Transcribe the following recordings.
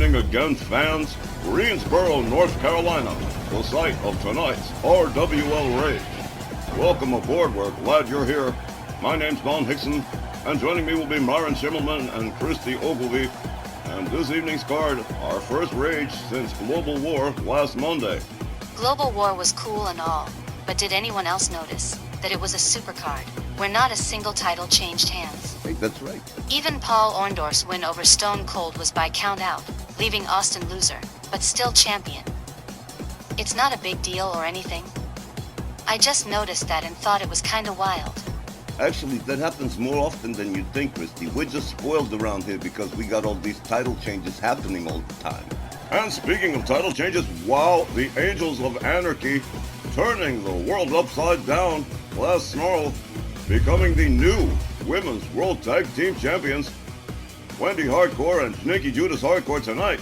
evening again, fans. Greensboro, North Carolina, the site of tonight's RWL Rage. Welcome aboard, we're glad you're here. My name's Don Hickson, and joining me will be Myron Schimmelman and Christy Ogilvie. And this evening's card, our first Rage since Global War last Monday. Global War was cool and all, but did anyone else notice that it was a supercard, where not a single title changed hands? Hey, that's right. Even Paul Orndorff's win over Stone Cold was by count out, leaving Austin loser, but still champion. It's not a big deal or anything. I just noticed that and thought it was kinda wild. Actually, that happens more often than you'd think, Christy. We're just spoiled around here because we got all these title changes happening all the time. And speaking of title changes, wow, the Angels of Anarchy turning the world upside down last Snarl, becoming the new Women's World Tag Team Champions. Wendy Hardcore and Nikki Judas Hardcore tonight,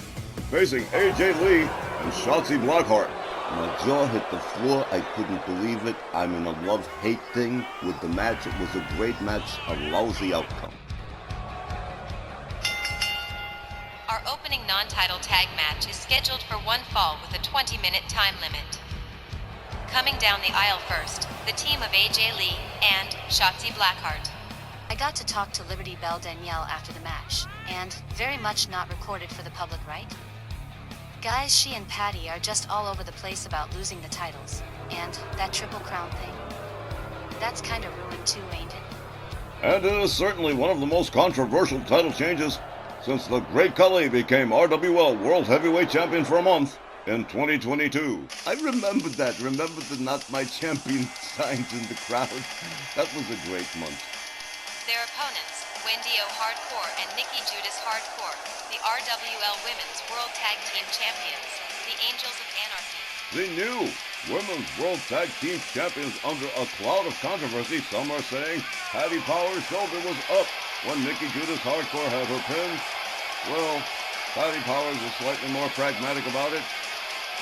facing AJ Lee and Shotzi Blackheart. My jaw hit the floor. I couldn't believe it. I'm in a love-hate thing with the match. It was a great match, a lousy outcome. Our opening non-title tag match is scheduled for one fall with a 20-minute time limit. Coming down the aisle first, the team of AJ Lee and Shotzi Blackheart. I got to talk to Liberty Belle Danielle after the match, and very much not recorded for the public, right? Guys, she and Patty are just all over the place about losing the titles, and that Triple Crown thing. That's kinda ruined too, ain't it? And it is certainly one of the most controversial title changes since the Great Khali became RWL World Heavyweight Champion for a month in 2022. I remembered that. Remember the Not My Champion signs in the crowd? That was a great month. Their opponents, Wendy O Hardcore and Nikki Judas Hardcore, the RWL Women's World Tag Team Champions, the Angels of Anarchy. The new Women's World Tag Team Champions under a cloud of controversy. Some are saying Patty Power's shoulder was up when Nikki Judas Hardcore had her pin. Well, Patty Powers is slightly more pragmatic about it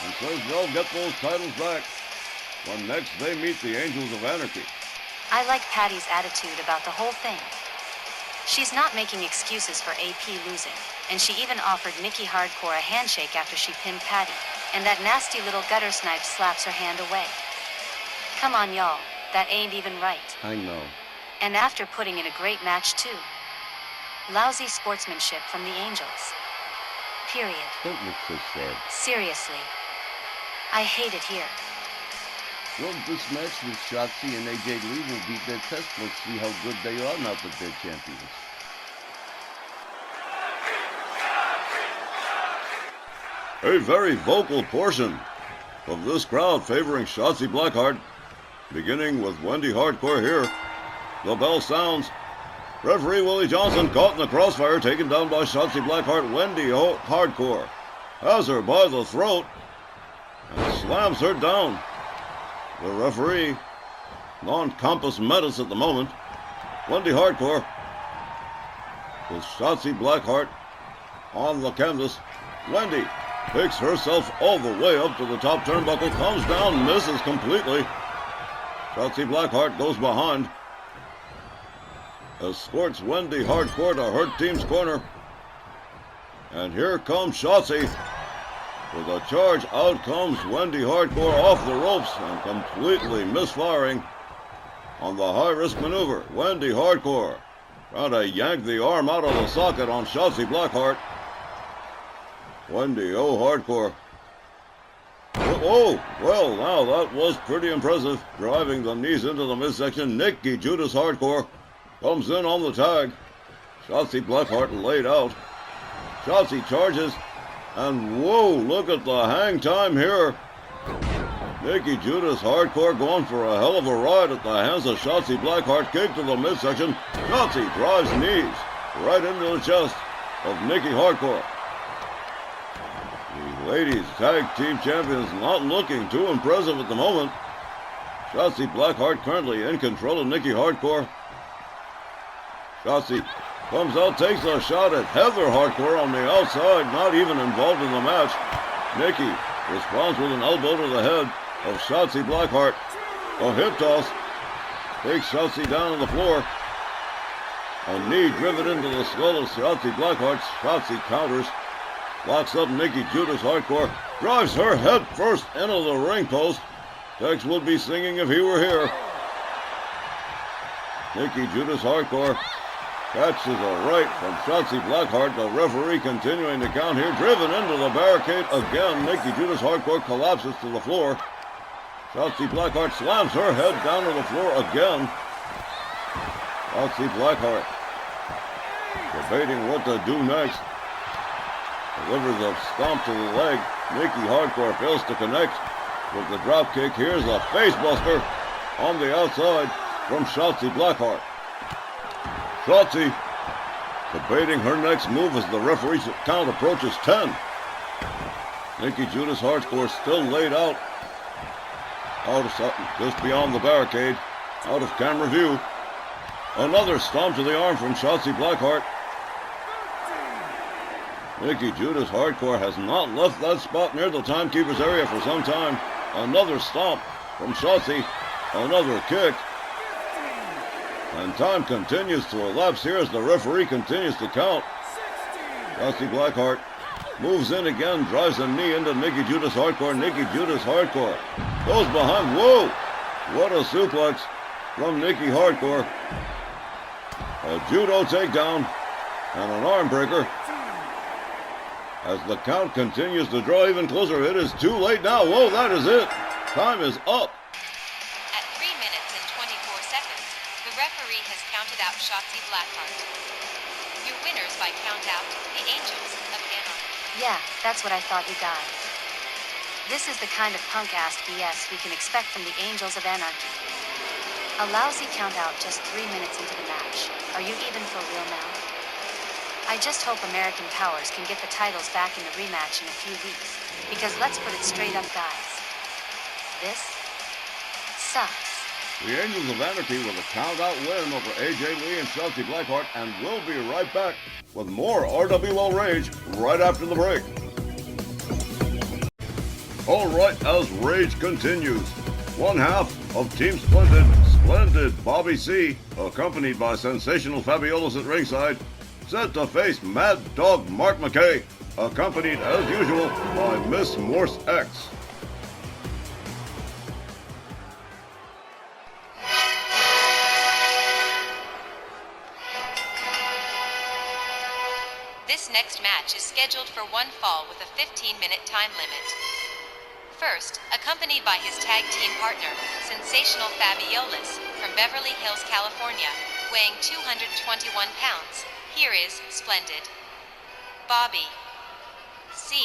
and says they'll get those titles back when next they meet the Angels of Anarchy. I like Patty's attitude about the whole thing. She's not making excuses for AP losing, and she even offered Nikki Hardcore a handshake after she pinned Patty, and that nasty little gutter snipe slaps her hand away. Come on, y'all, that ain't even right. I know. And after putting in a great match, too. Lousy sportsmanship from the Angels. Period. Don't look so sad. Seriously. I hate it here. Well, this match with Shotzi and AJ Lee will be their test. Let's see how good they are now that they're champions. A very vocal portion of this crowd favoring Shotzi Blackheart, beginning with Wendy Hardcore here. The bell sounds. Referee Willie Johnson caught in the crossfire, taken down by Shotzi Blackheart. Wendy Hardcore has her by the throat and slams her down. The referee, non-compass menace at the moment. Wendy Hardcore with Shotzi Blackheart on the canvas. Wendy picks herself all the way up to the top turnbuckle, comes down, misses completely. Shotzi Blackheart goes behind, escorts Wendy Hardcore to her team's corner. And here comes Shotzi. With a charge, out comes Wendy Hardcore off the ropes and completely misfiring on the high-risk maneuver. Wendy Hardcore trying to yank the arm out of the socket on Shotzi Blackheart. Wendy Hardcore. Oh, well, now that was pretty impressive. Driving the knees into the midsection. Nikki Judas Hardcore comes in on the tag. Shotzi Blackheart laid out. Shotzi charges. And whoa, look at the hang time here. Nikki Judas Hardcore going for a hell of a ride at the hands of Shotzi Blackheart. Kick to the midsection. Shotzi drives knees right into the chest of Nikki Hardcore. The ladies tag team champions not looking too impressive at the moment. Shotzi Blackheart currently in control of Nikki Hardcore. Shotzi comes out, takes a shot at Heather Hardcore on the outside, not even involved in the match. Nikki responds with an elbow to the head of Shotzi Blackheart. A hip toss takes Shotzi down on the floor. A knee driven into the skull of Shotzi Blackheart. Shotzi counters. locks up Nikki Judas Hardcore, drives her head first into the ring post. Tex would be singing if he were here. Nikki Judas Hardcore catches a right from Shotzi Blackheart. The referee continuing to count here. Driven into the barricade again. Nikki Judas Hardcore collapses to the floor. Shotzi Blackheart slams her head down to the floor again. Shotzi Blackheart debating what to do next. Delivers a stomp to the leg. Nikki Hardcore fails to connect with the drop kick. Here's a facebuster on the outside from Shotzi Blackheart. Shotzi debating her next move as the referee's count approaches 10. Nikki Judas Hardcore still laid out of just beyond the barricade, out of camera view. Another stomp to the arm from Shotzi Blackheart. Nikki Judas Hardcore has not left that spot near the timekeeper's area for some time. Another stomp from Shotzi. Another kick. And time continues to elapse here as the referee continues to count. Shotzi Blackheart moves in again, drives a knee into Nikki Judas Hardcore. Nikki Judas Hardcore goes behind. Whoa! What a suplex from Nikki Hardcore. A judo takedown and an arm breaker. As the count continues to draw even closer, it is too late now. Whoa, that is it. Time is up. At 3 minutes and 24 seconds, the referee has counted out Shotzi Blackheart. Your winners by count out, the Angels of Anarchy. Yeah, that's what I thought, you guys. This is the kind of punk-ass BS we can expect from the Angels of Anarchy. A lousy count out just 3 minutes into the match. Are you even for real now? I just hope American Powers can get the titles back in the rematch in a few weeks. Because let's put it straight up, guys. This sucks. The Angels of Anarchy with a count-out win over AJ Lee and Shotzi Blackheart, and we'll be right back with more RWL Rage right after the break. All right, as Rage continues, one half of Team Splendid Bobby C, accompanied by Sensational Fabiolas at ringside, set to face Mad Dog Mark McKay, accompanied as usual by Miss Morse X. This next match is scheduled for one fall with a 15-minute time limit. First, accompanied by his tag team partner, Sensational Fabiolas, from Beverly Hills, California, weighing 221 pounds, here is Splendid Bobby C.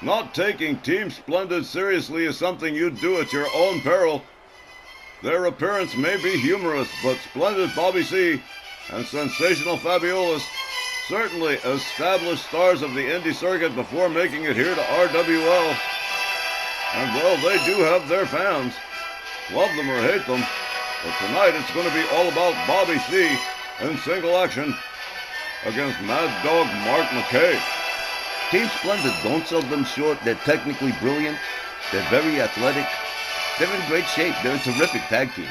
Not taking Team Splendid seriously is something you do at your own peril. Their appearance may be humorous, but Splendid Bobby C and Sensational Fabiolas certainly established stars of the indie circuit before making it here to RWL. And well, they do have their fans. Love them or hate them. But tonight it's going to be all about Bobby C in single action against Mad Dog Mark McKay. Team Splendid, don't sell them short. They're technically brilliant. They're very athletic. They're in great shape. They're a terrific tag team.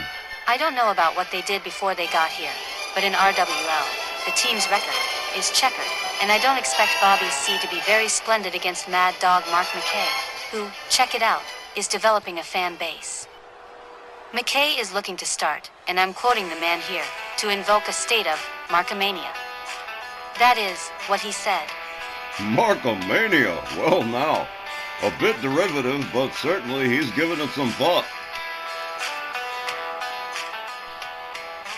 I don't know about what they did before they got here, but in RWL, the team's record is checkered, and I don't expect Bobby C to be very splendid against Mad Dog Mark McKay, who, check it out, is developing a fan base. McKay is looking to start, and I'm quoting the man here, to invoke a state of Markomania. That is what he said. Markomania? Well now, a bit derivative, but certainly he's given it some thought.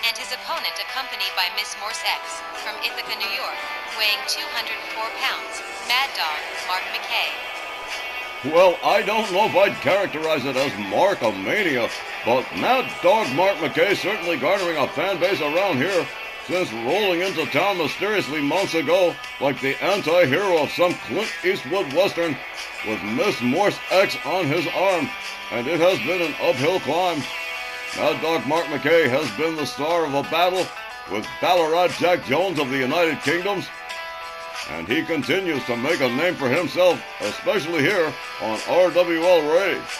And his opponent accompanied by Miss Morse X from Ithaca, New York, weighing 204 pounds, Mad Dog Mark McKay. Well, I don't know if I'd characterize it as Markomania, but Mad Dog Mark McKay certainly garnering a fan base around here since rolling into town mysteriously months ago like the anti-hero of some Clint Eastwood Western with Miss Morse X on his arm, and it has been an uphill climb. Mad Dog Mark McKay has been the star of a battle with Ballarat Jack Jones of the United Kingdoms, and he continues to make a name for himself, especially here on RWL Rage.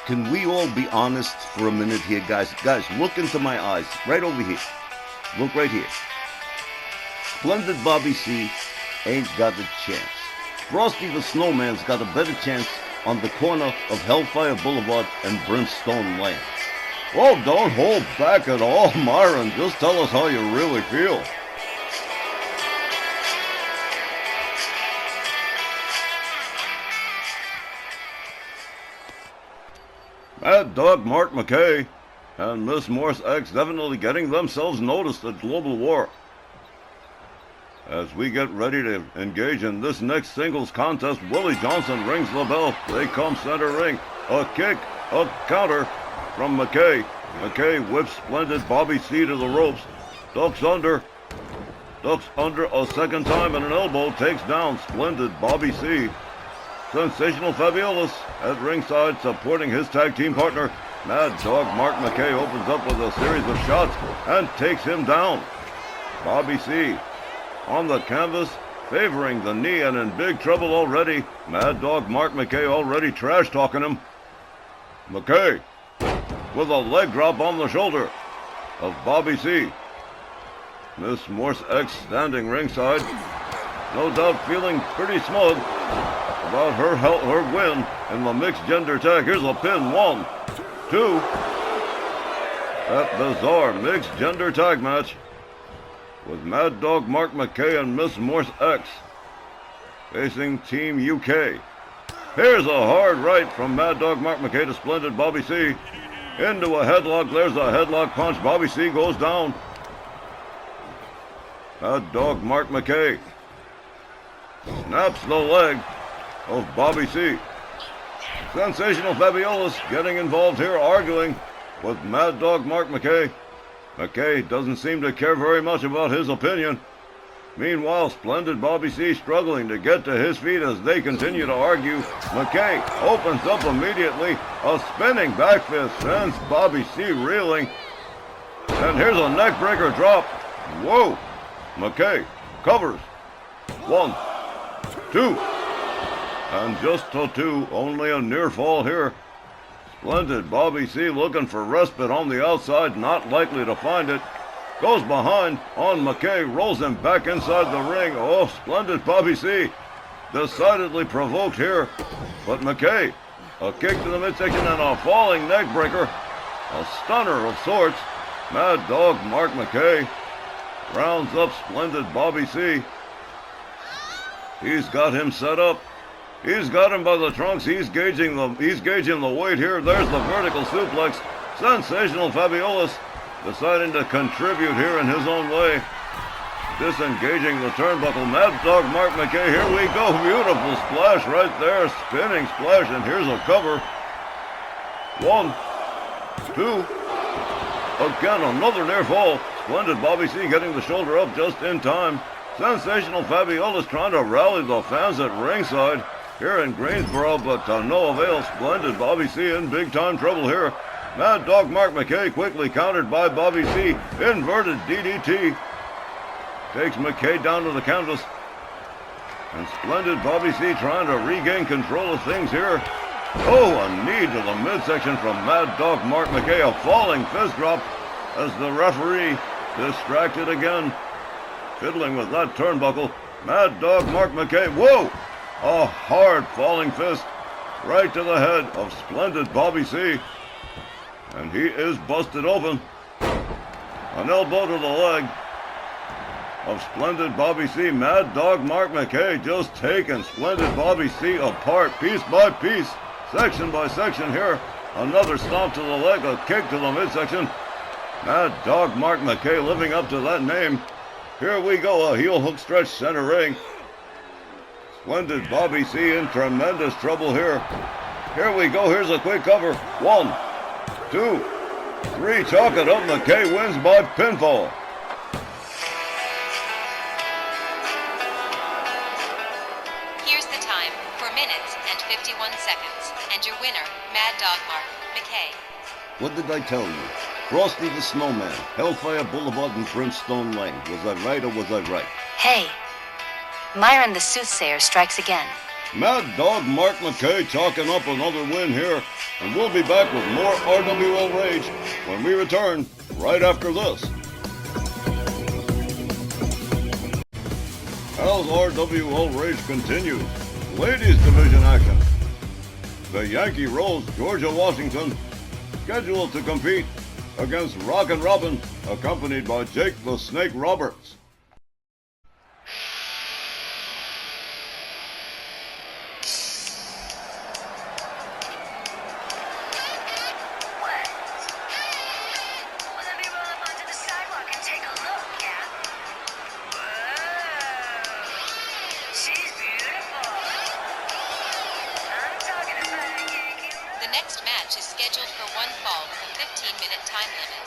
Can we all be honest for a minute here, guys? Guys, look into my eyes, right over here. Look right here. Splendid Bobby C ain't got a chance. Frosty the Snowman's got a better chance on the corner of Hellfire Boulevard and Brimstone Lane. Well, don't hold back at all, Myron. Just tell us how you really feel. Mad Dog Mark McKay and Miss Morse X definitely getting themselves noticed at Global War. As we get ready to engage in this next singles contest, Willie Johnson rings the bell. They come center ring. A kick, a counter from McKay. McKay whips splendid Bobby C to the ropes. Ducks under a second time, and an elbow takes down splendid Bobby C. Sensational Fabulous at ringside supporting his tag team partner. Mad Dog Mark McKay opens up with a series of shots and takes him down. Bobby C on the canvas, favoring the knee and in big trouble already. Mad Dog Mark McKay already trash-talking him. McKay with a leg drop on the shoulder of Bobby C. Miss Morse X standing ringside, no doubt feeling pretty smug about her win in the mixed gender tag. Here's a pin, 1, 2. That bizarre mixed gender tag match with Mad Dog Mark McKay and Miss Morse X facing Team UK. Here's a hard right from Mad Dog Mark McKay to splendid Bobby C. Into a headlock. There's a headlock punch. Bobby C goes down. Mad Dog Mark McKay snaps the leg of Bobby C. Sensational Fabulous getting involved here, arguing with Mad Dog Mark McKay. McKay doesn't seem to care very much about his opinion. Meanwhile, splendid Bobby C struggling to get to his feet as they continue to argue. McKay opens up immediately. A spinning back fist sends Bobby C reeling. And here's a neckbreaker drop. Whoa! McKay covers. 1, 2. And just a 2, only a near fall here. Splendid Bobby C looking for respite on the outside, not likely to find it. Goes behind on McKay, rolls him back inside the ring. Oh, splendid Bobby C. Decidedly provoked here. But McKay, a kick to the midsection and a falling neck breaker. A stunner of sorts. Mad Dog Mark McKay rounds up splendid Bobby C. He's got him set up. He's got him by the trunks. He's gauging the weight here. There's the vertical suplex. Sensational Fabulous deciding to contribute here in his own way. Disengaging the turnbuckle. Mad Dog Mark McKay. Here we go. Beautiful splash right there. Spinning splash. And here's a cover. 1, 2. Again, another near fall. Splendid Bobby C getting the shoulder up just in time. Sensational Fabulous trying to rally the fans at ringside here in Greensboro, but to no avail. Splendid Bobby C in big time trouble here. Mad Dog Mark McKay quickly countered by Bobby C. Inverted DDT. Takes McKay down to the canvas. And splendid Bobby C trying to regain control of things here. Oh, a knee to the midsection from Mad Dog Mark McKay. A falling fist drop as the referee distracted again. Fiddling with that turnbuckle. Mad Dog Mark McKay. Whoa! A hard falling fist right to the head of splendid Bobby C. And he is busted open. An elbow to the leg of splendid Bobby C. Mad Dog Mark McKay just taking splendid Bobby C apart piece by piece, section by section here. Another stomp to the leg, a kick to the midsection. Mad Dog Mark McKay living up to that name. Here we go, a heel hook stretch center ring. Splendid Bobby C in tremendous trouble here. Here we go, here's a quick cover. 1, 2, 3, chalk it up. McKay wins by pinfall. Here's the time, 4 minutes and 51 seconds. And your winner, Mad Dog Mark McKay. What did I tell you? Frosty the Snowman, Hellfire Boulevard and Brimstone Lane. Was I right or was I right? Hey, Myron the Soothsayer strikes again. Mad Dog Mark McKay chalking up another win here. And we'll be back with more RWL Rage when we return right after this. As RWL Rage continues, Ladies Division action. The Yankee Rose, Georgia Washington, scheduled to compete against Rockin' Robin, accompanied by Jake the Snake Roberts. The next match is scheduled for one fall with a 15-minute time limit.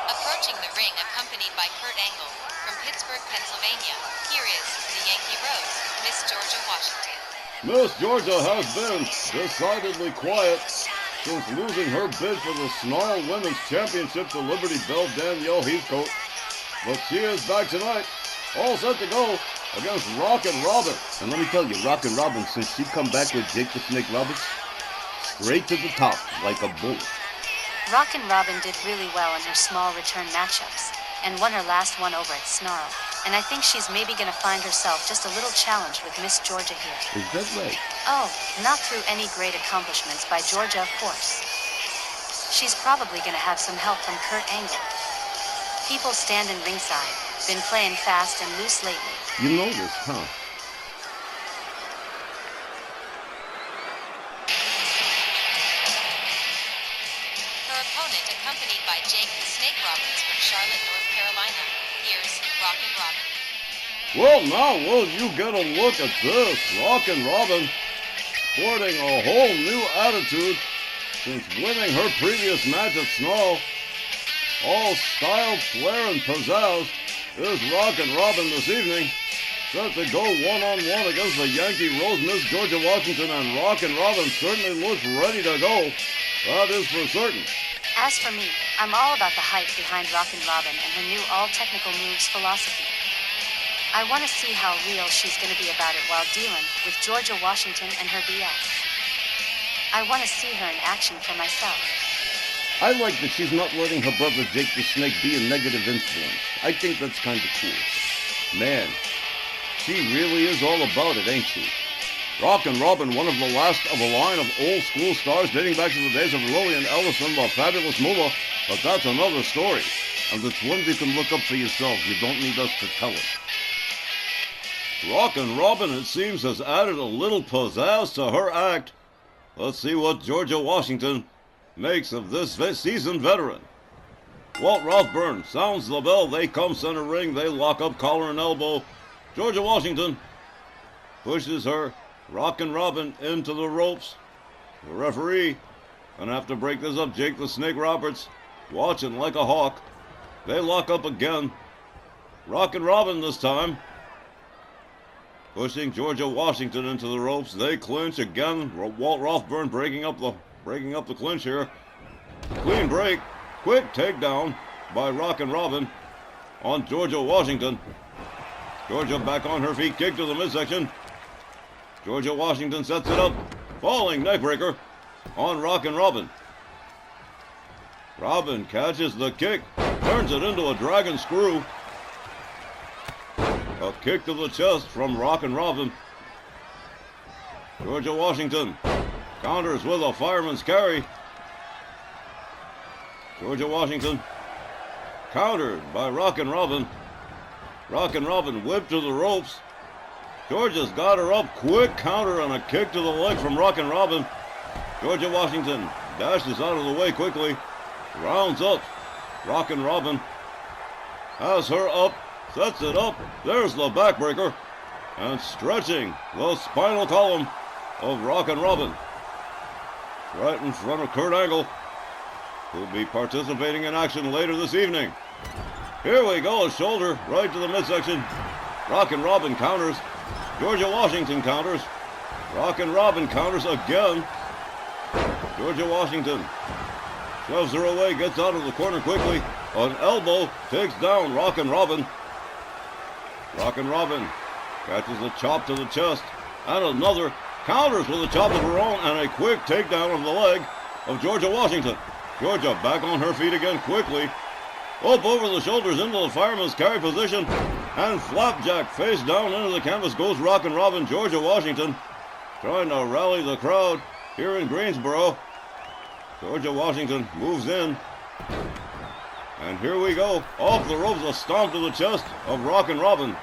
Approaching the ring accompanied by Kurt Angle from Pittsburgh, Pennsylvania, here is the Yankee Rose, Miss Georgia Washington. Miss Georgia has been decidedly quiet since losing her bid for the Snarl Women's Championship to Liberty Belle Danielle Heathcote. But she is back tonight, all set to go against Rockin' Robin. And let me tell you, Rockin' Robin, since she come back with Jake the Snake Roberts, straight to the top, like a bull. Rockin' Robin did really well in her small return matchups, and won her last one over at Snarl. And I think she's maybe gonna find herself just a little challenge with Miss Georgia here. Is that right? Oh, not through any great accomplishments by Georgia, of course. She's probably gonna have some help from Kurt Angle. People standing ringside, been playing fast and loose lately. You know this, huh? Her opponent accompanied by Jake the Snake Roberts from Charlotte, North Carolina. Here's Rockin' Robin. Well, now will you get a look at this? Rockin' Robin sporting a whole new attitude since winning her previous match at Snarl. All style, flair, and pizzazz is Rockin' Robin this evening. Set to go one-on-one against the Yankee Rose, Miss Georgia Washington, and Rockin' Robin certainly looks ready to go. That is for certain. As for me, I'm all about the hype behind Rockin' Robin and her new all-technical moves philosophy. I want to see how real she's going to be about it while dealing with Georgia Washington and her BS. I want to see her in action for myself. I like that she's not letting her brother Jake the Snake be a negative influence. I think that's kind of cool. Man, she really is all about it, ain't she? Rockin' Robin, one of the last of a line of old-school stars dating back to the days of Lillian Ellison, the Fabulous Moolah, but that's another story. And it's one you can look up for yourself. You don't need us to tell it. Rockin' Robin, it seems, has added a little pizzazz to her act. Let's see what Georgia Washington makes of this seasoned veteran. Walt Rothburn sounds the bell. They come center ring. They lock up collar and elbow. Georgia Washington pushes her, Rockin' Robin, into the ropes. The referee gonna have to break this up. Jake the Snake Roberts watching like a hawk. They lock up again. Rockin' Robin this time pushing Georgia Washington into the ropes. They clinch again. Walt Rothburn breaking up the clinch here. Clean break. Quick takedown by Rockin' Robin on Georgia Washington. Georgia back on her feet. Kick to the midsection. Georgia Washington sets it up. Falling neckbreaker on Rockin' Robin. Robin catches the kick. Turns it into a dragon screw. A kick to the chest from Rockin' Robin. Georgia Washington counters with a fireman's carry. Georgia Washington countered by Rockin' Robin. Rockin' Robin whipped to the ropes. Georgia's got her up. Quick counter and a kick to the leg from Rockin' Robin. Georgia Washington dashes out of the way quickly. Rounds up. Rockin' Robin has her up. Sets it up. There's the backbreaker. And stretching the spinal column of Rockin' Robin. Right in front of Kurt Angle, who'll be participating in action later this evening. Here we go. A shoulder right to the midsection. Rockin' Robin counters. Georgia Washington counters. Rockin' Robin counters again. Georgia Washington shoves her away, gets out of the corner quickly. An elbow takes down Rockin' Robin. Rockin' Robin catches a chop to the chest. And another counters with a chop of her own and a quick takedown of the leg of Georgia Washington. Georgia back on her feet again quickly. Up over the shoulders into the fireman's carry position. And flapjack face down into the canvas goes Rockin' Robin. Georgia Washington trying to rally the crowd here in Greensboro. Georgia Washington moves in. And here we go. Off the ropes, a stomp to the chest of Rockin' Robin.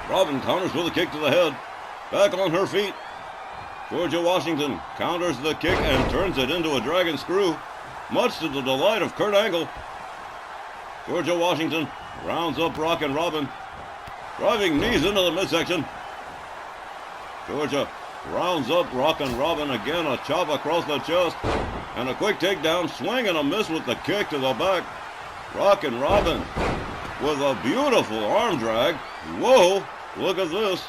Robin counters with a kick to the head. Back on her feet. Georgia Washington counters the kick and turns it into a dragon screw, much to the delight of Kurt Angle. Georgia Washington rounds up Rockin' Robin, driving knees into the midsection. Georgia rounds up Rockin' Robin again, a chop across the chest, and a quick takedown, swing and a miss with the kick to the back. Rockin' Robin with a beautiful arm drag. Whoa, look at this.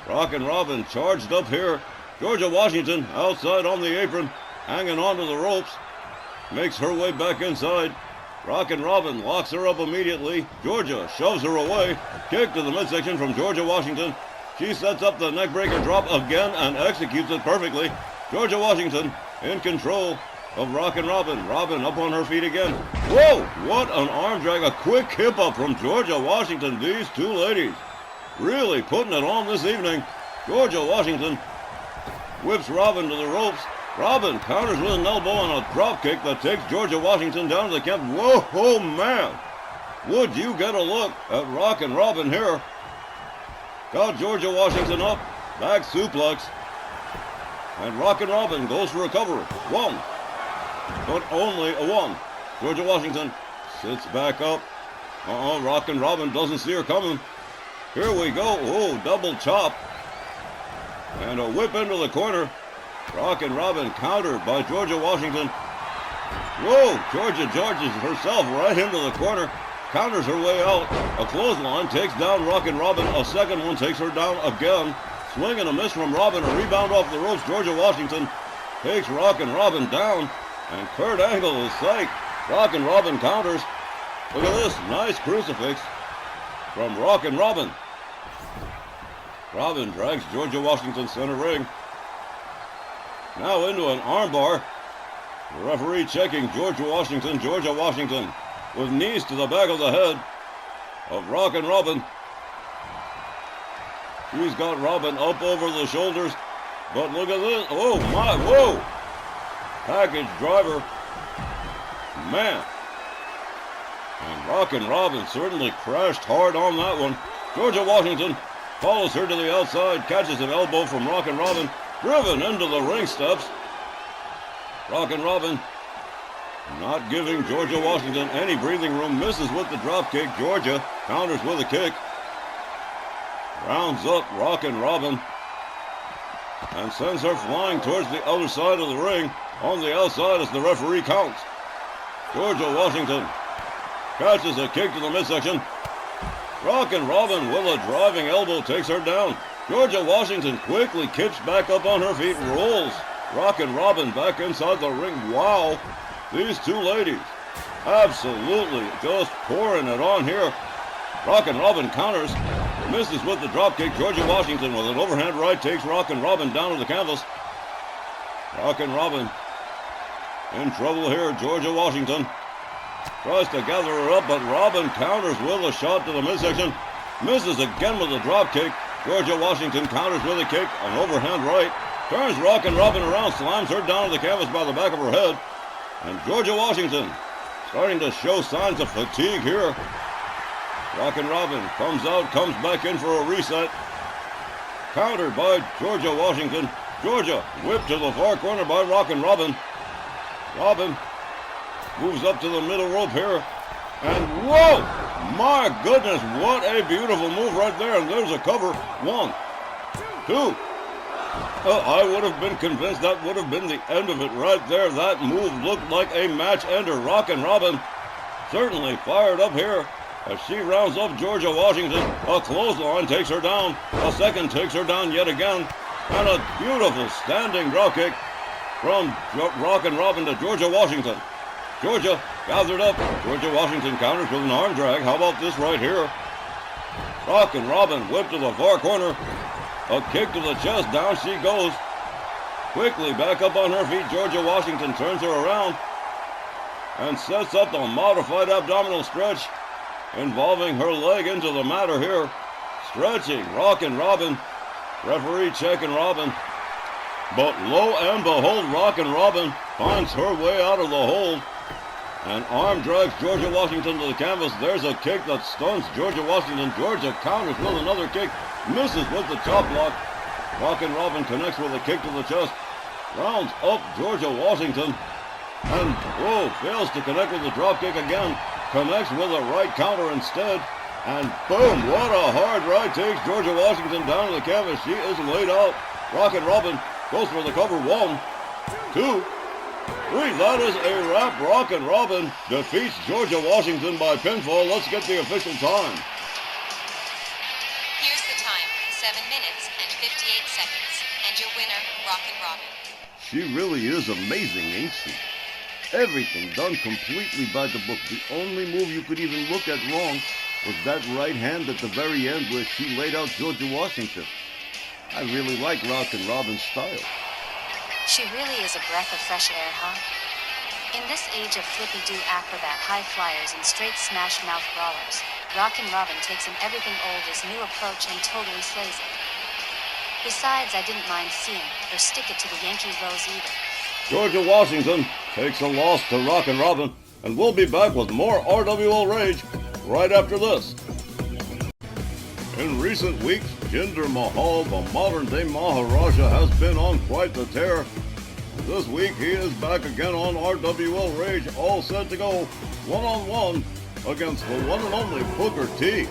Rockin' Robin charged up here. Georgia Washington outside on the apron, hanging onto the ropes, makes her way back inside. Rockin' Robin locks her up immediately. Georgia shoves her away. Kick to the midsection from Georgia Washington. She sets up the neckbreaker drop again and executes it perfectly. Georgia Washington in control of Rockin' Robin. Robin up on her feet again. Whoa, what an arm drag. A quick hip up from Georgia Washington. These two ladies really putting it on this evening. Georgia Washington whips Robin to the ropes. Robin counters with an elbow and a drop kick that takes Georgia Washington down to the camp. Whoa, oh man. Would you get a look at Rockin' Robin here? Got Georgia Washington up. Back suplex. And Rockin' Robin goes for a cover. One. But only a one. Georgia Washington sits back up. Rockin' Robin doesn't see her coming. Here we go. Oh, double chop. And a whip into the corner. Rockin' Robin countered by Georgia Washington. Whoa, Georgia charges herself right into the corner. Counters her way out. A clothesline takes down Rockin' Robin. A second one takes her down again. Swing and a miss from Robin. A rebound off the ropes. Georgia Washington takes Rockin' Robin down. And Kurt Angle is psyched. Rockin' Robin counters. Look at this. Nice crucifix from Rockin' Robin. Robin drags Georgia Washington center ring. Now into an armbar. The referee checking Georgia Washington with knees to the back of the head of Rockin' Robin. She's got Robin up over the shoulders. But look at this. Oh my, whoa. Package driver. Man. And Rockin' Robin certainly crashed hard on that one. Georgia Washington follows her to the outside, catches an elbow from Rockin' Robin, driven into the ring steps. Rockin' Robin not giving Georgia Washington any breathing room, misses with the drop kick. Georgia counters with a kick. Rounds up Rockin' Robin and sends her flying towards the other side of the ring. On the outside as the referee counts. Georgia Washington catches a kick to the midsection. Rockin' Robin with a driving elbow takes her down. Georgia Washington quickly kicks back up on her feet, rolls Rockin' Robin back inside the ring. Wow, these two ladies absolutely just pouring it on here. Rockin' Robin counters, misses with the drop kick. Georgia Washington with an overhand right takes Rockin' Robin down to the canvas. Rockin' Robin in trouble here. Georgia Washington tries to gather her up, but Robin counters with a shot to the midsection. Misses again with a drop kick. Georgia Washington counters with a kick, an overhand right. Turns Rockin' Robin around, slams her down to the canvas by the back of her head. And Georgia Washington starting to show signs of fatigue here. Rockin' Robin comes out, comes back in for a reset. Countered by Georgia Washington. Georgia whipped to the far corner by Rockin' Robin. Robin moves up to the middle rope here. And whoa! My goodness, what a beautiful move right there. And there's a cover. 1, 2. I would have been convinced that would have been the end of it right there. That move looked like a match ender. Rockin' Robin certainly fired up here as she rounds up Georgia Washington. A clothesline takes her down. A second takes her down yet again. And a beautiful standing drop kick from Rockin' Robin to Georgia Washington. Georgia gathered up. Georgia Washington counters with an arm drag. How about this right here? Rockin' Robin whipped to the far corner. A kick to the chest. Down she goes. Quickly back up on her feet. Georgia Washington turns her around and sets up the modified abdominal stretch. involving her leg into the matter here. Stretching, rockin' Robin. Referee checking Robin. But lo and behold, Rockin' Robin finds her way out of the hold. And arm drags Georgia Washington to the canvas. There's a kick that stuns Georgia Washington. Georgia counters with another kick. Misses with the chop block. Rockin' Robin connects with a kick to the chest. Rounds up Georgia Washington. And, fails to connect with the drop kick again. Connects with a right counter instead. And boom, what a hard right takes Georgia Washington down to the canvas. She is laid out. Rockin' Robin goes for the cover. 1, 2, 3. That is a wrap. Rockin' Robin defeats Georgia Washington by pinfall. Let's get the official time. Here's the time, 7 minutes and 58 seconds. And your winner, Rockin' Robin. She really is amazing, ain't she? Everything done completely by the book. The only move you could even look at wrong was that right hand at the very end where she laid out Georgia Washington. I really like Rockin' Robin's style. She really is a breath of fresh air, huh? In this age of flippy-do acrobat high flyers and straight smash-mouth brawlers, Rockin' Robin takes an everything old is new approach and totally slays it. Besides, I didn't mind seeing her stick it to the Yankee Rose either. Georgia Washington takes a loss to Rockin' Robin, and we'll be back with more RWL Rage right after this. In recent weeks, Jinder Mahal, the modern-day Maharaja, has been on quite the tear. This week, he is back again on RWL Rage, all set to go one-on-one against the one and only Booker T.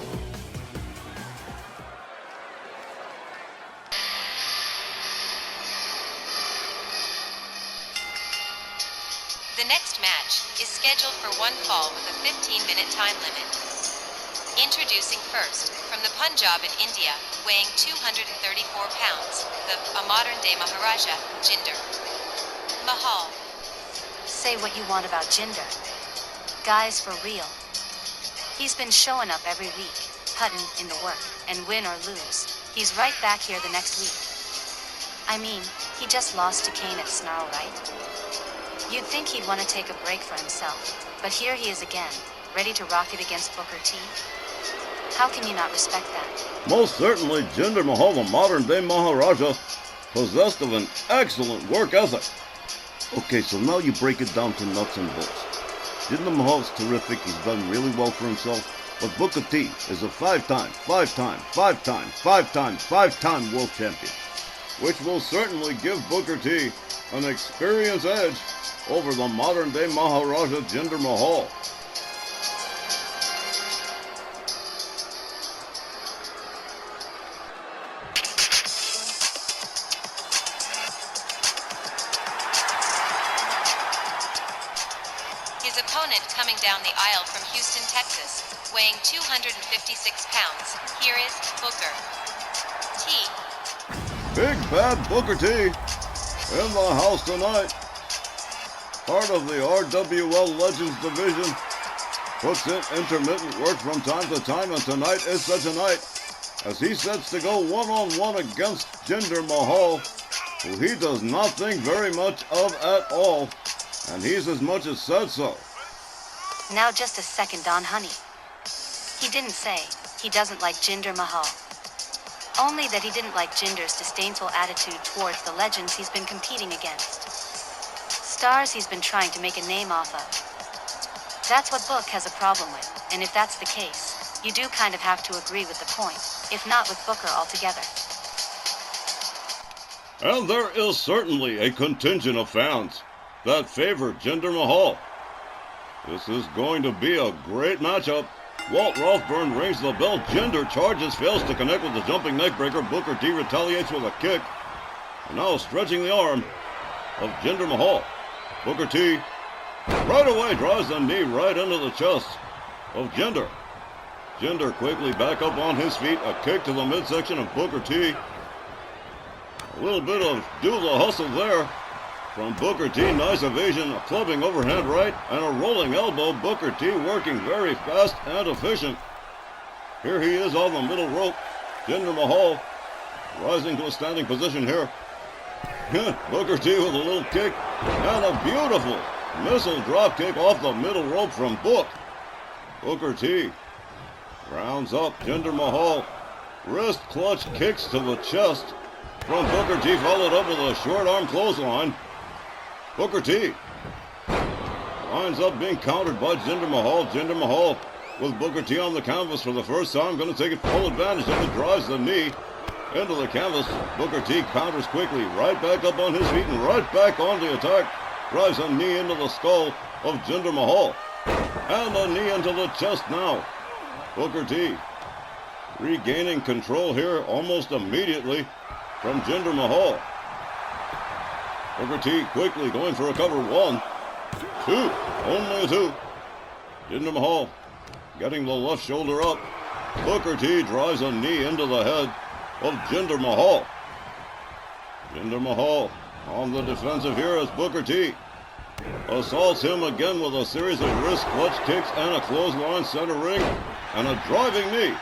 The next match is scheduled for one fall with a 15-minute time limit. Introducing first, from the Punjab in India, weighing 234 pounds, a modern-day Maharaja, Jinder Mahal. Say what you want about Jinder. Guy's for real. He's been showing up every week, putting in the work, and win or lose, he's right back here the next week. I mean, he just lost to Kane at Snarl, right? You'd think he'd want to take a break for himself, but here he is again, ready to rock it against Booker T. How can you not respect that? Most certainly, Jinder Mahal, the modern-day Maharaja, possessed of an excellent work ethic. Okay, so now you break it down to nuts and bolts. Jinder Mahal's terrific. He's done really well for himself. But Booker T is a five-time world champion. Which will certainly give Booker T an experience edge over the modern-day Maharaja Jinder Mahal. His opponent coming down the aisle from Houston, Texas, weighing 256 pounds, here is Booker T. Big bad Booker T in the house tonight. Part of the RWL Legends division. Puts in intermittent work from time to time, and tonight is such a night as he sets to go one-on-one against Jinder Mahal, who he does not think very much of at all, and he's as much as said so. Now just a second, Don Honey. He didn't say he doesn't like Jinder Mahal. Only that he didn't like Jinder's disdainful attitude towards the legends he's been competing against. Stars he's been trying to make a name off of. That's what Book has a problem with, and if that's the case, you do kind of have to agree with the point, if not with Booker altogether. And there is certainly a contingent of fans that favor Jinder Mahal. This is going to be a great matchup. Walt Rothburn rings the bell. Jinder charges, fails to connect with the jumping neckbreaker. Booker T retaliates with a kick. And now stretching the arm of Jinder Mahal. Booker T right away drives the knee right into the chest of Jinder. Jinder quickly back up on his feet. A kick to the midsection of Booker T. A little bit of do the hustle there from Booker T. Nice evasion, a clubbing overhand right, and a rolling elbow. Booker T working very fast and efficient. Here he is on the middle rope. Jinder Mahal rising to a standing position here. Booker T with a little kick and a beautiful missile drop kick off the middle rope from Book. Booker T Rounds up Jinder Mahal. Wrist clutch kicks to the chest from Booker T, followed up with a short arm clothesline. Booker T winds up being countered by Jinder Mahal. Jinder Mahal with Booker T on the canvas for the first time, going to take full advantage of it, drives the knee into the canvas. Booker T counters quickly, right back up on his feet and right back on the attack. Drives a knee into the skull of Jinder Mahal. And a knee into the chest now. Booker T regaining control here almost immediately from Jinder Mahal. Booker T quickly going for a cover. 1, 2, only a 2. Jinder Mahal getting the left shoulder up. Booker T drives a knee into the head of Jinder Mahal. Jinder Mahal on the defensive here as Booker T assaults him again with a series of wrist clutch kicks and a clothesline center ring and a driving knee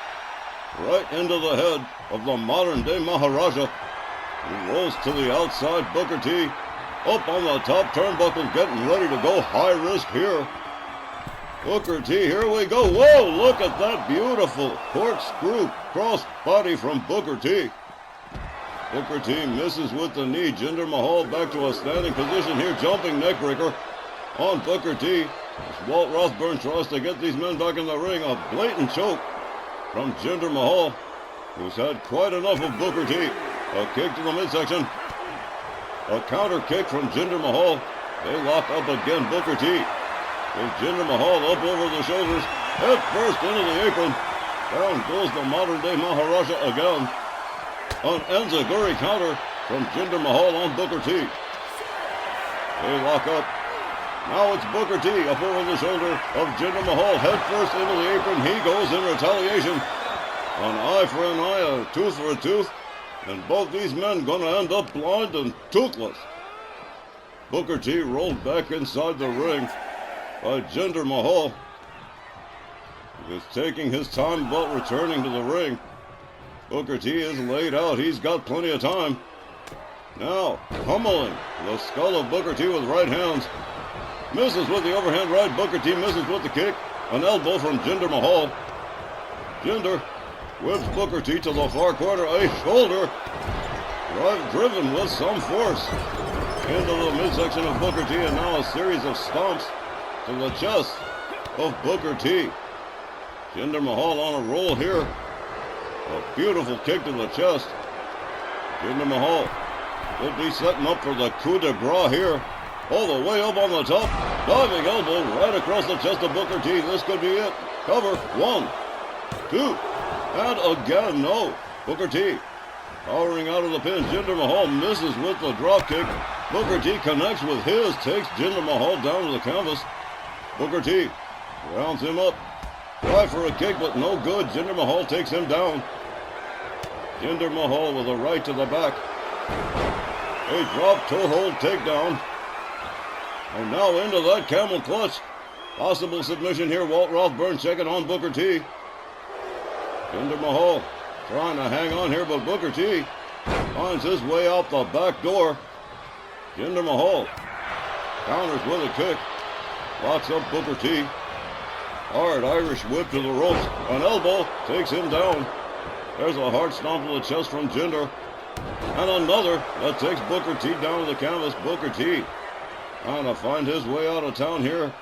right into the head of the modern-day Maharaja. He rolls to the outside. Booker T up on the top turnbuckle, getting ready to go high risk here. Booker T, here we go. Whoa, look at that beautiful corkscrew cross body from Booker T. Booker T misses with the knee. Jinder Mahal back to a standing position here. Jumping neckbreaker on Booker T. As Walt Rothburn tries to get these men back in the ring. A blatant choke from Jinder Mahal, who's had quite enough of Booker T. A kick to the midsection. A counter kick from Jinder Mahal. They lock up again. Booker T with Jinder Mahal up over the shoulders. Head first into the apron. Down goes the modern-day Maharaja again. An enziguri counter from Jinder Mahal on Booker T. They lock up. Now it's Booker T up over the shoulder of Jinder Mahal. Head first into the apron. He goes in retaliation. An eye for an eye, a tooth for a tooth. And both these men gonna end up blind and toothless. Booker T rolled back inside the ring by Jinder Mahal. He is taking his time about returning to the ring. Booker T is laid out. He's got plenty of time. Now, pummeling the skull of Booker T with right hands. Misses with the overhand right. Booker T misses with the kick. An elbow from Jinder Mahal. Jinder whips Booker T to the far corner. A shoulder driven with some force into the midsection of Booker T. And now a series of stomps to the chest of Booker T. Jinder Mahal on a roll here. A beautiful kick to the chest. Jinder Mahal could be setting up for the coup de grace here. All the way up on the top. Diving elbow right across the chest of Booker T. This could be it. Cover. 1, 2. And again, no. Booker T powering out of the pin. Jinder Mahal misses with the drop kick. Booker T connects with his. Takes Jinder Mahal down to the canvas. Booker T rounds him up. Try for a kick, but no good. Jinder Mahal takes him down. Jinder Mahal with a right to the back. A drop toe hold takedown. And now into that camel clutch. Possible submission here. Walt Rothburn checking on Booker T. Jinder Mahal trying to hang on here, but Booker T finds his way out the back door. Jinder Mahal counters with a kick. Locks up Booker T. Hard Irish whip to the ropes. An elbow takes him down. There's a hard stomp to the chest from Jinder. And another that takes Booker T down to the canvas. Booker T trying to find his way out of town here.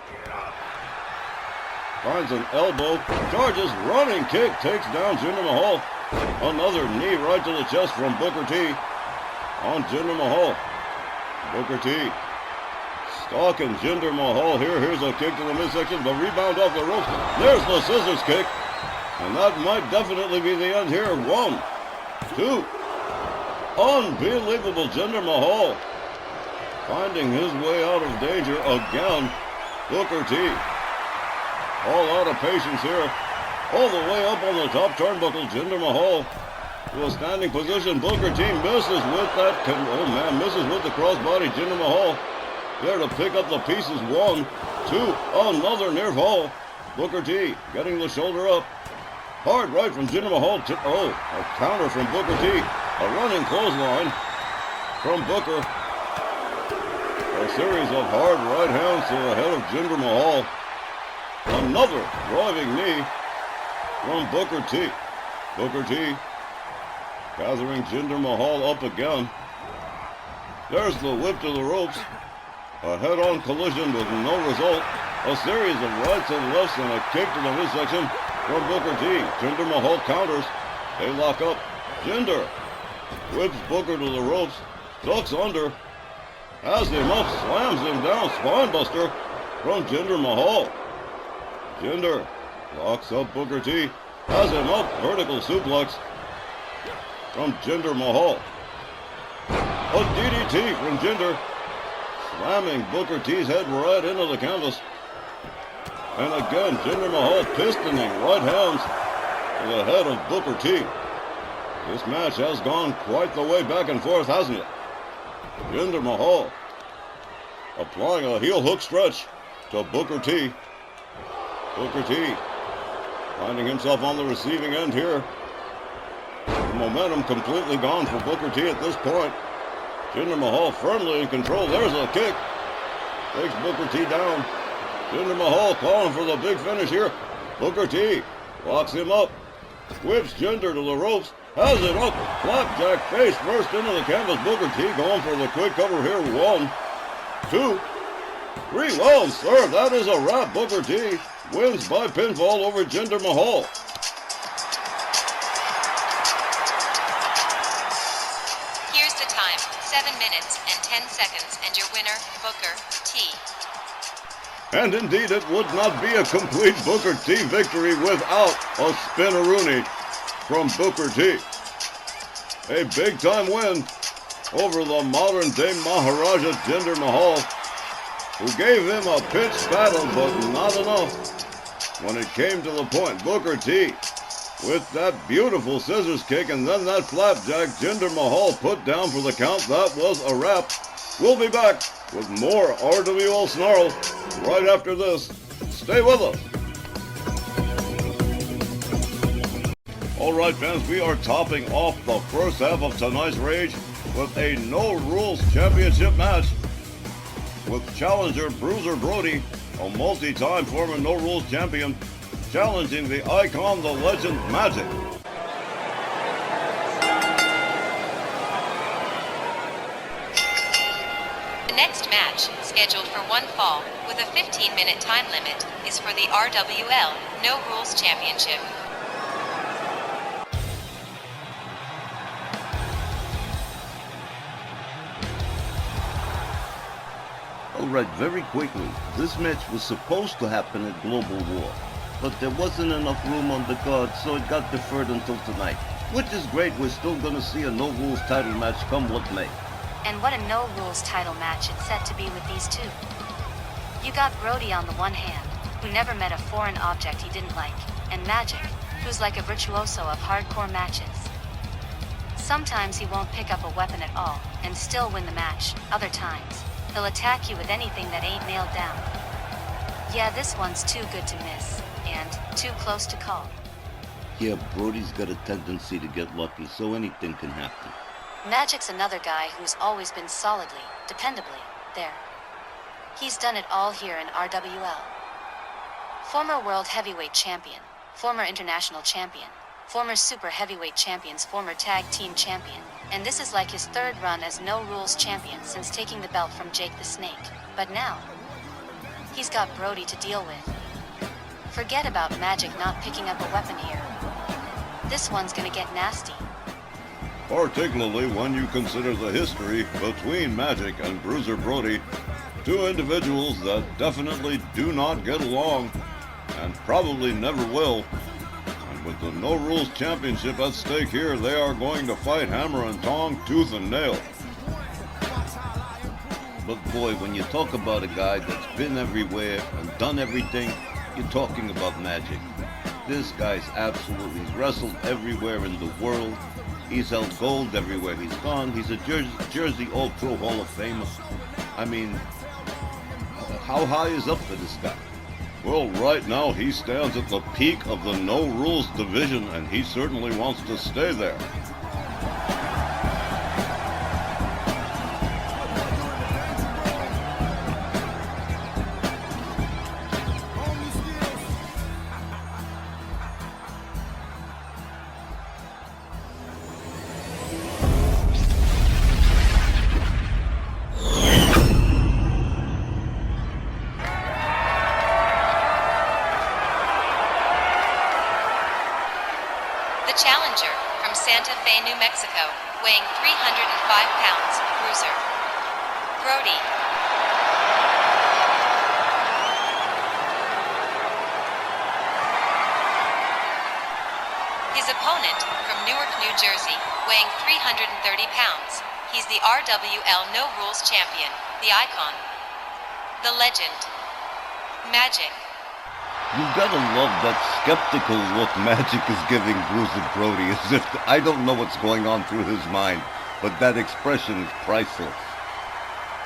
Finds an elbow. Charges. Running kick. Takes down Jinder Mahal. Another knee right to the chest from Booker T on Jinder Mahal. Booker T stalking Jinder Mahal here. Here's a kick to the midsection. The rebound off the ropes. There's the scissors kick. And that might definitely be the end here. 1, 2. Unbelievable. Jinder Mahal finding his way out of danger again. Booker T all out of patience here. All the way up on the top turnbuckle. Jinder Mahal to a standing position. Booker T misses with that. Misses with the crossbody. Jinder Mahal there to pick up the pieces. 1, 2. Another near fall. Booker T getting the shoulder up. Hard right from Jinder Mahal. A counter from Booker T. A running clothesline from Booker. A series of hard right hands to the head of Jinder Mahal. Another driving knee from Booker T. Booker T gathering Jinder Mahal up again. There's the whip to the ropes. A head-on collision with no result. A series of rights and lefts and a kick to the midsection from Booker T. Jinder Mahal counters. They lock up. Jinder whips Booker to the ropes. Ducks under. Has him up. Slams him down. Spinebuster from Jinder Mahal. Jinder locks up Booker T. Has him up. Vertical suplex from Jinder Mahal. A DDT from Jinder, slamming Booker T's head right into the canvas. And again, Jinder Mahal pistoning right hands to the head of Booker T. This match has gone quite the way back and forth, hasn't it? Jinder Mahal applying a heel hook stretch to Booker T. Booker T finding himself on the receiving end here. The momentum completely gone for Booker T at this point. Jinder Mahal firmly in control. There's a kick. Takes Booker T down. Jinder Mahal calling for the big finish here. Booker T locks him up. Whips Jinder to the ropes. Has it up. Flapjack face first into the canvas. Booker T going for the quick cover here. 1, 2, 3. Well, sir, that is a wrap. Booker T wins by pinfall over Jinder Mahal. Here's the time, 7 minutes and 10 seconds, and your winner, Booker T. And indeed, it would not be a complete Booker T victory without a spinneroonie from Booker T. A big-time win over the modern-day Maharaja Jinder Mahal, who gave him a pitched battle, but not enough when it came to the point. Booker T with that beautiful scissors kick and then that flapjack Jinder Mahal put down for the count. That was a wrap. We'll be back with more RWL Snarl right after this. Stay with us. All right, fans, we are topping off the first half of tonight's Rage with a No Rules Championship match with challenger Bruiser Brody, a multi-time former No Rules champion, challenging the icon, the legend, Magic. The next match, scheduled for one fall with a 15-minute time limit, is for the RWL No Rules Championship. Alright, very quickly, this match was supposed to happen at Global War, but there wasn't enough room on the card, so it got deferred until tonight. Which is great, we're still gonna see a No Rules title match come what may. And what a no rules title match it's set to be with these two. You got Brody on the one hand, who never met a foreign object he didn't like, and Magic, who's like a virtuoso of hardcore matches. Sometimes he won't pick up a weapon at all, and still win the match. Other times, he'll attack you with anything that ain't nailed down. Yeah, this one's too good to miss, and too close to call. Yeah, Brody's got a tendency to get lucky, so anything can happen. Magic's another guy who's always been solidly, dependably, there. He's done it all here in RWL. Former World Heavyweight Champion, former International Champion, former Super Heavyweight Champions, former Tag Team Champion, and this is like his third run as No Rules Champion since taking the belt from Jake the Snake. But now, he's got Brody to deal with. Forget about Magic not picking up a weapon here. This one's gonna get nasty. Particularly when you consider the history between Magic and Bruiser Brody, two individuals that definitely do not get along, and probably never will. And with the No Rules Championship at stake here, they are going to fight hammer and tong, tooth and nail. But boy, when you talk about a guy that's been everywhere and done everything, you're talking about Magic. This guy's absolutely, he's wrestled everywhere in the world. He's held gold everywhere he's gone. He's a Jersey All-Pro Hall of Famer. I mean, how high is up for this guy? Well, right now he stands at the peak of the No Rules division, and he certainly wants to stay there. Challenger from Santa Fe, New Mexico, weighing 305 pounds, Bruiser Brody. His opponent from Newark, New Jersey, weighing 330 pounds. He's the RWL No Rules champion, the icon, the legend, Magic. You've got to love that skeptical look Magic is giving Bruiser Brody, as if I don't know what's going on through his mind, but that expression is priceless.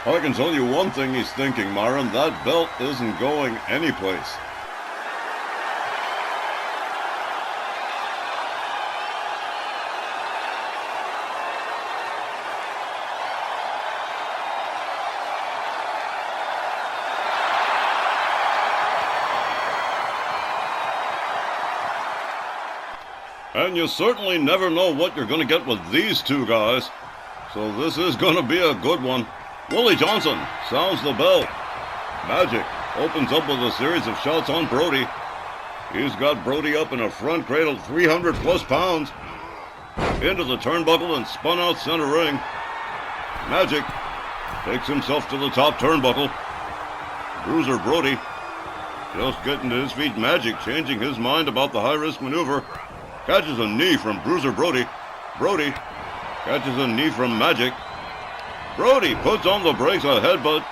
I can tell you one thing he's thinking, Myron. That belt isn't going anyplace. And you certainly never know what you're going to get with these two guys. So this is going to be a good one. Willie Johnson sounds the bell. Magic opens up with a series of shots on Brody. He's got Brody up in a front cradle, 300 plus pounds. Into the turnbuckle and spun out center ring. Magic takes himself to the top turnbuckle. Bruiser Brody just getting to his feet. Magic changing his mind about the high-risk maneuver. Catches a knee from Bruiser Brody. Brody catches a knee from Magic. Brody puts on the brakes, a headbutt.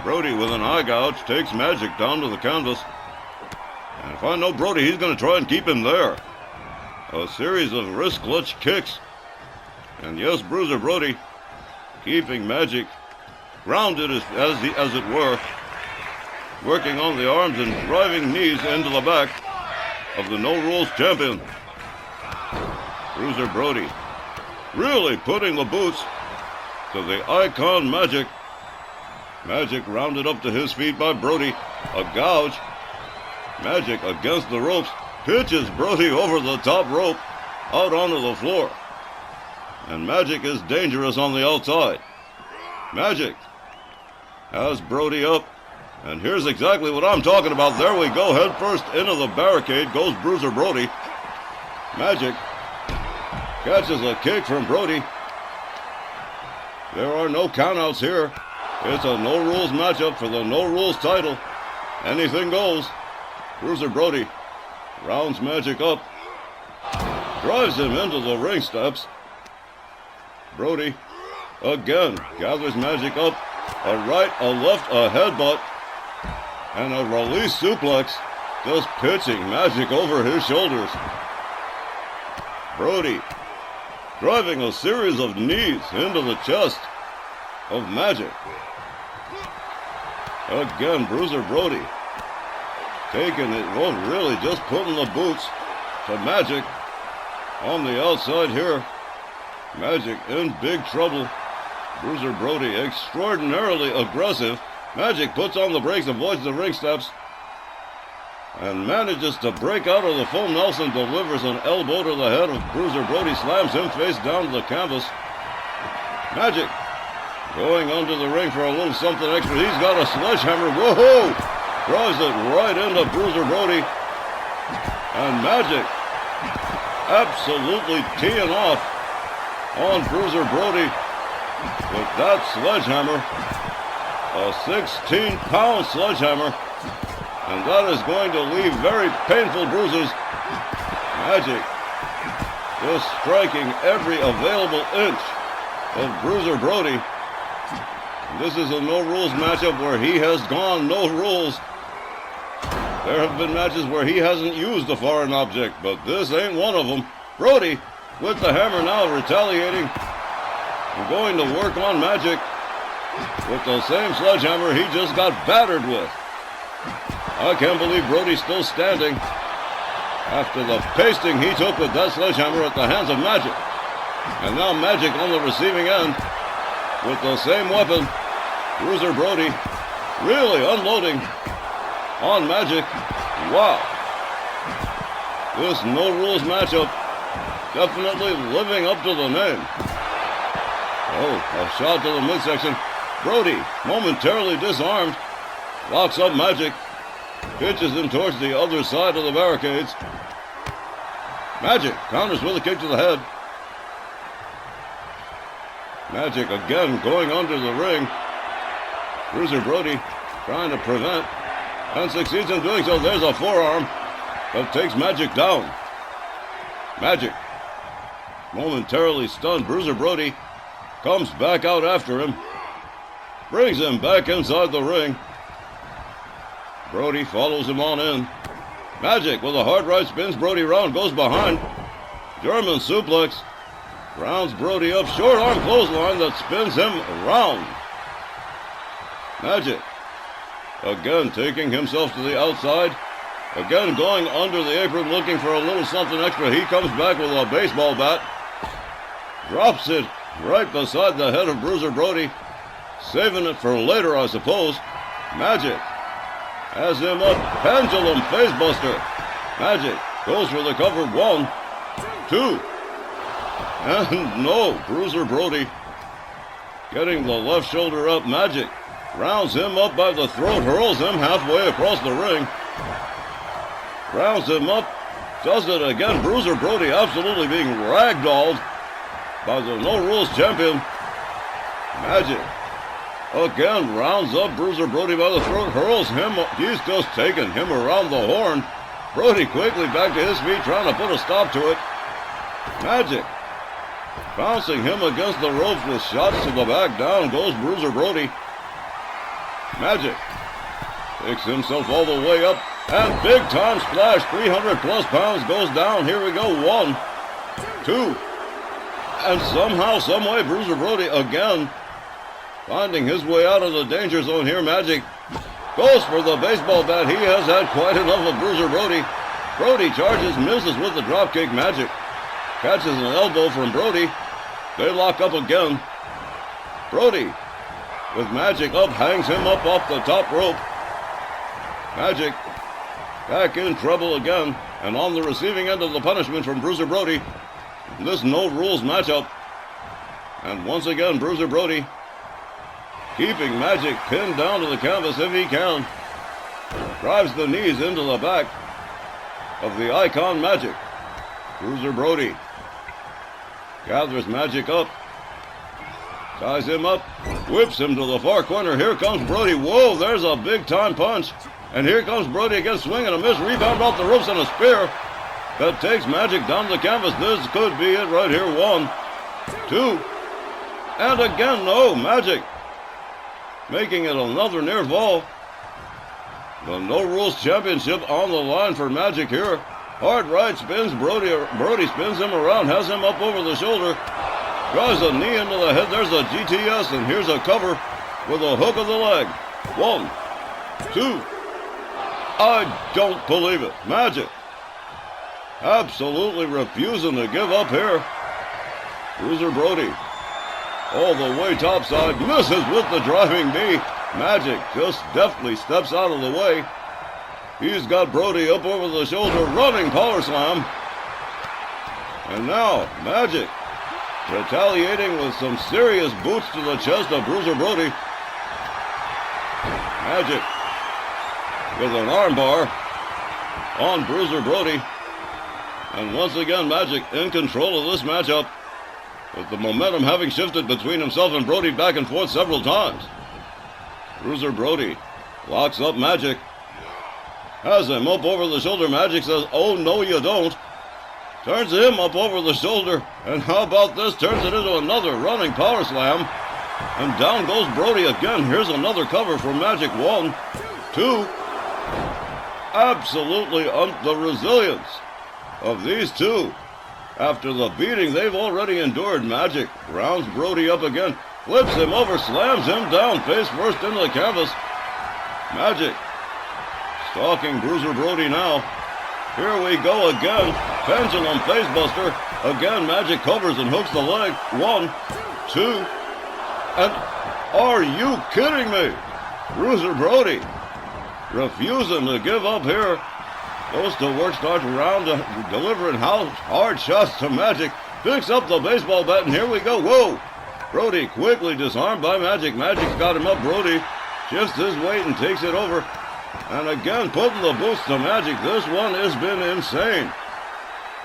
Brody with an eye gouge takes Magic down to the canvas. And if I know Brody, he's going to try and keep him there. A series of wrist clutch kicks. And yes, Bruiser Brody keeping Magic grounded as it were. Working on the arms and driving knees into the back of the No Rules champion. Bruiser Brody really putting the boots to the icon Magic. Magic rounded up to his feet by Brody. A gouge. Magic against the ropes. Pitches Brody over the top rope out onto the floor. And Magic is dangerous on the outside. Magic has Brody up. And here's exactly what I'm talking about. There we go. Head first into the barricade goes Bruiser Brody. Magic catches a kick from Brody. There are no countouts here. It's a no rules matchup for the no rules title. Anything goes. Bruiser Brody rounds Magic up. Drives him into the ring steps. Brody again gathers Magic up. A right, a left, a headbutt. And a release suplex, just pitching Magic over his shoulders. Brody driving a series of knees into the chest of Magic. Again, Bruiser Brody taking it, well, really just putting the boots to Magic on the outside here. Magic in big trouble. Bruiser Brody extraordinarily aggressive. Magic puts on the brakes, avoids the ring steps, and manages to break out of the full Nelson, delivers an elbow to the head of Bruiser Brody, slams him face down to the canvas. Magic going under the ring for a little something extra. He's got a sledgehammer. Whoa! Drives it right into Bruiser Brody. And Magic absolutely teeing off on Bruiser Brody with that sledgehammer. A 16-pound sledgehammer, and that is going to leave very painful bruises. Magic just striking every available inch of Bruiser Brody. This is a no-rules matchup where he has gone no rules. There have been matches where he hasn't used a foreign object, but this ain't one of them. Brody with the hammer now, retaliating and going to work on Magic with the same sledgehammer he just got battered with. I can't believe Brody's still standing after the pasting he took with that sledgehammer at the hands of Magic. And now Magic on the receiving end with the same weapon. Bruiser Brody really unloading on Magic. Wow. This no rules matchup definitely living up to the name. Oh, a shot to the midsection. Brody, momentarily disarmed, locks up Magic, pitches him towards the other side of the barricades. Magic counters with a kick to the head. Magic again going under the ring. Bruiser Brody trying to prevent and succeeds in doing so. There's a forearm that takes Magic down. Magic, momentarily stunned. Bruiser Brody comes back out after him, brings him back inside the ring. Brody follows him on in. Magic with a hard right spins Brody round, goes behind. German suplex, rounds Brody up, short arm clothesline that spins him around. Magic again taking himself to the outside, again going under the apron looking for a little something extra. He comes back with a baseball bat, drops it right beside the head of Bruiser Brody, saving it for later, I suppose. Magic has him up, pendulum facebuster. Magic goes for the cover. 1, 2, and no. Bruiser Brody getting the left shoulder up. Magic rounds him up by the throat, hurls him halfway across the ring. Rounds him up, does it again. Bruiser Brody absolutely being ragdolled by the No Rules champion. Magic again rounds up Bruiser Brody by the throat, hurls him. He's just taking him around the horn. Brody quickly back to his feet, trying to put a stop to it. Magic bouncing him against the ropes with shots to the back. Down goes Bruiser Brody. Magic picks himself all the way up, and big time splash. 300 plus pounds goes down. Here we go. 1, 2, and somehow, some way, Bruiser Brody again finding his way out of the danger zone here. Magic goes for the baseball bat. He has had quite enough of Bruiser Brody. Brody charges, misses with the dropkick. Magic catches an elbow from Brody. They lock up again. Brody, with Magic up, hangs him up off the top rope. Magic back in trouble again, and on the receiving end of the punishment from Bruiser Brody. This No Rules matchup. And once again, Bruiser Brody keeping Magic pinned down to the canvas if he can. Drives the knees into the back of the icon Magic. Bruiser Brody gathers Magic up, ties him up, whips him to the far corner. Here comes Brody. Whoa, there's a big time punch. And here comes Brody again, swinging a miss, rebound off the ropes and a spear that takes Magic down the canvas. This could be it right here. 1, 2, and again, no. Magic making it another near fall. The No Rules Championship on the line for Magic here. Hard right spins Brody. Brody spins him around, has him up over the shoulder, drives a knee into the head. There's a GTS, and here's a cover with a hook of the leg. 1, 2. I don't believe it. Magic absolutely refusing to give up here. Bruiser Brody all the way topside, misses with the driving knee. Magic just deftly steps out of the way. He's got Brody up over the shoulder, running power slam. And now Magic retaliating with some serious boots to the chest of Bruiser Brody. Magic with an armbar on Bruiser Brody. And once again, Magic in control of this matchup, with the momentum having shifted between himself and Brody back and forth several times. Bruiser Brody locks up Magic, has him up over the shoulder. Magic says, "Oh, no, you don't." Turns him up over the shoulder, and how about this? Turns it into another running power slam, and down goes Brody again. Here's another cover from Magic. 1, 2. Absolutely the resilience of these two after the beating they've already endured. Magic rounds Brody up again, flips him over, slams him down face first into the canvas. Magic stalking Bruiser Brody now. Here we go again. Pendulum facebuster. Again, Magic covers and hooks the leg. 1, 2, and are you kidding me? Bruiser Brody refusing to give up here. Goes to work, starts around, delivering hard shots to Magic. Picks up the baseball bat, and here we go. Whoa! Brody quickly disarmed by Magic. Magic's got him up. Brody shifts his weight and takes it over. And again, putting the boots to Magic. This one has been insane.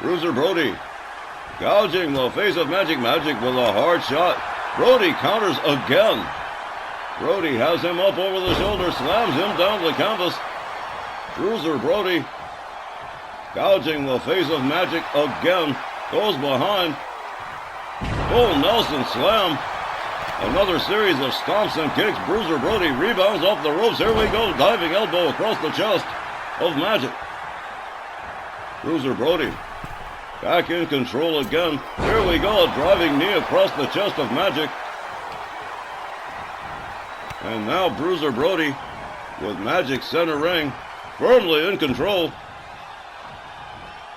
Bruiser Brody gouging the face of Magic. Magic with a hard shot. Brody counters again. Brody has him up over the shoulder, slams him down the canvas. Bruiser Brody gouging the face of Magic again. Goes behind. Full Nelson slam. Another series of stomps and kicks. Bruiser Brody rebounds off the ropes. Here we go. Diving elbow across the chest of Magic. Bruiser Brody back in control again. Here we go. A driving knee across the chest of Magic. And now Bruiser Brody with Magic center ring firmly in control.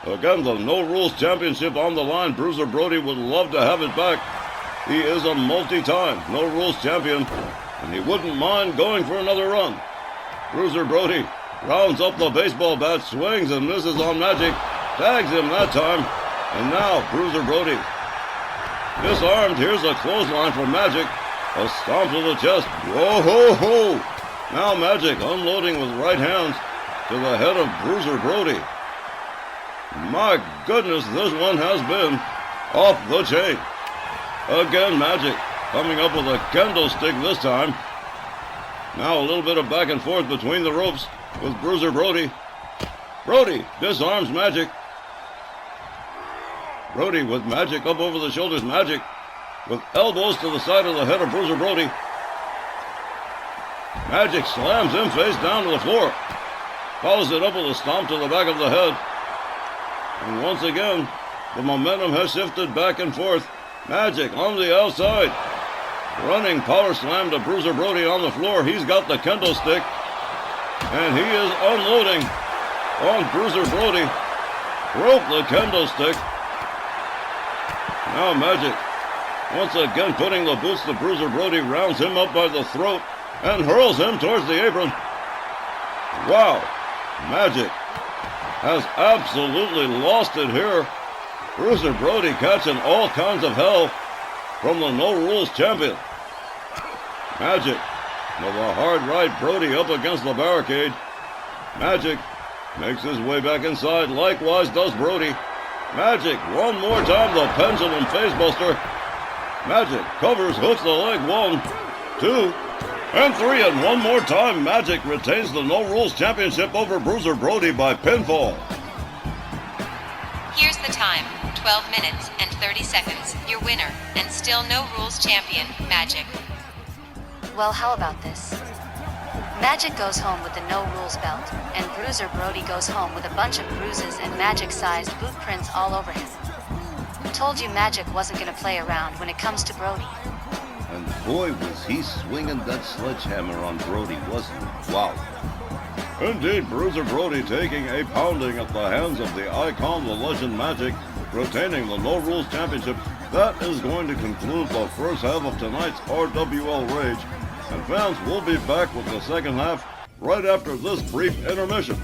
Again, the No Rules Championship on the line. Bruiser Brody would love to have it back. He is a multi-time No Rules champion, and he wouldn't mind going for another run. Bruiser Brody rounds up the baseball bat, swings and misses on Magic, tags him that time, and now Bruiser Brody disarmed. Here's a clothesline for Magic, a stomp to the chest. Whoa ho ho! Now Magic unloading with right hands to the head of Bruiser Brody. My goodness, this one has been off the chain. Again, Magic coming up with a kendo stick this time. Now a little bit of back and forth between the ropes with Bruiser Brody. Brody disarms Magic. Brody with Magic up over the shoulders. Magic with elbows to the side of the head of Bruiser Brody. Magic slams him face down to the floor. Follows it up with a stomp to the back of the head. And once again, the momentum has shifted back and forth. Magic on the outside. Running power slam to Bruiser Brody on the floor. He's got the kendo stick. And he is unloading on Bruiser Brody. Broke the kendo stick. Now Magic, once again putting the boots to Bruiser Brody, rounds him up by the throat and hurls him towards the apron. Wow. Magic has absolutely lost it here. Bruiser Brody catching all kinds of hell from the No Rules champion. Magic with a hard right. Brody up against the barricade. Magic makes his way back inside. Likewise does Brody. Magic one more time. The pendulum facebuster. Magic covers, hooks the leg. 1, 2, and 3. And one more time. Magic retains the No Rules championship over Bruiser Brody by pinfall. Here's the time. 12 minutes and 30 seconds. Your winner and still No Rules champion, Magic. Well, how about this? Magic goes home with the No Rules belt, and Bruiser Brody goes home with a bunch of bruises and Magic-sized boot prints all over him. Told you Magic wasn't going to play around when it comes to Brody. And boy, was he swinging that sledgehammer on Brody, wasn't he? Wow. Indeed, Bruiser Brody taking a pounding at the hands of the icon, the legend Magic, retaining the No Rules Championship. That is going to conclude the first half of tonight's RWL Rage. And fans, will be back with the second half right after this brief intermission.